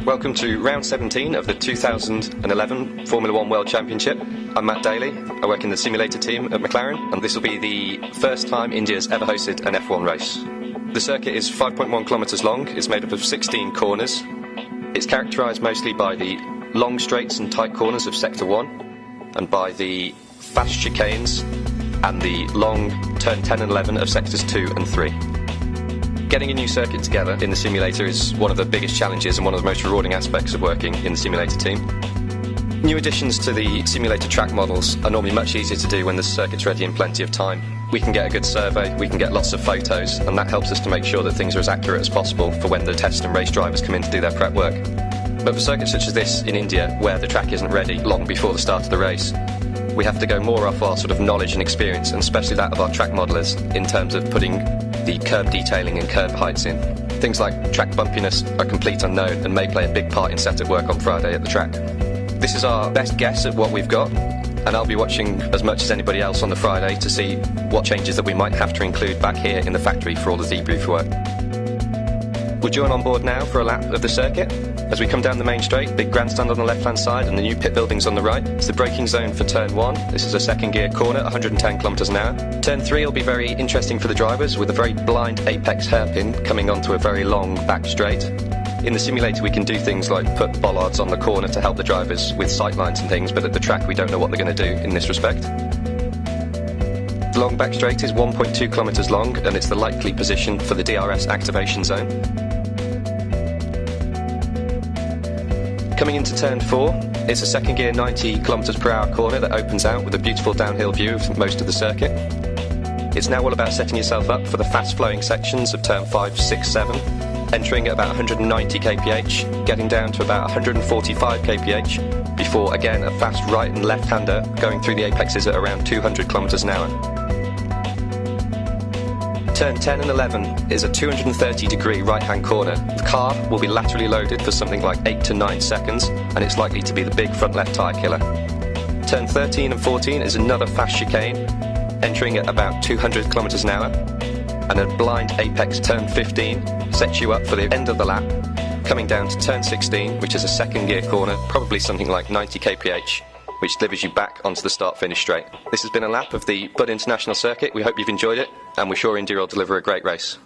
Welcome to round 17 of the 2011 Formula 1 World Championship. I'm Matt Daly, I work in the simulator team at Mclaren, and this will be the first time India's ever hosted an F1 race. The circuit is 5.1 kilometres long, it's made up of 16 corners. It's characterised mostly by the long straights and tight corners of Sector 1, and by the fast chicanes and the long turn 10 and 11 of Sectors 2 and 3. Getting a new circuit together in the simulator is one of the biggest challenges and one of the most rewarding aspects of working in the simulator team. New additions to the simulator track models are normally much easier to do when the circuit's ready in plenty of time. We can get a good survey, we can get lots of photos, and that helps us to make sure that things are as accurate as possible for when the test and race drivers come in to do their prep work. But for circuits such as this in India, where the track isn't ready long before the start of the race, we have to go more off our sort of knowledge and experience, and especially that of our track modelers, in terms of putting the curb detailing and curb heights in. Things like track bumpiness are complete unknown and may play a big part in setup work on Friday at the track. This is our best guess at what we've got, and I'll be watching as much as anybody else on the Friday to see what changes that we might have to include back here in the factory for all the debrief work. We'll join on board now for a lap of the circuit. As we come down the main straight, big grandstand on the left-hand side and the new pit buildings on the right. It's the braking zone for turn 1. This is a second gear corner, 110 kilometres an hour. Turn 3 will be very interesting for the drivers, with a very blind apex hairpin coming onto a very long back straight. In the simulator we can do things like put bollards on the corner to help the drivers with sight lines and things, but at the track we don't know what they're going to do in this respect. The long back straight is 1.2 kilometres long, and it's the likely position for the DRS activation zone. Coming into turn 4, it's a second gear 90 kilometres per hour corner that opens out with a beautiful downhill view of most of the circuit. It's now all about setting yourself up for the fast flowing sections of turn 5, 6, 7, entering at about 190 kph, getting down to about 145 kph, before again a fast right and left hander going through the apexes at around 200 kilometres an hour. Turn 10 and 11 is a 230 degree right hand corner. The car will be laterally loaded for something like 8 to 9 seconds, and it's likely to be the big front left tyre killer. Turn 13 and 14 is another fast chicane, entering at about 200 kilometres an hour, and a blind apex turn 15 sets you up for the end of the lap, coming down to turn 16, which is a second gear corner, probably something like 90 kph, which delivers you back onto the start-finish straight. This has been a lap of the Bud International Circuit. We hope you've enjoyed it, and we're sure India will deliver a great race.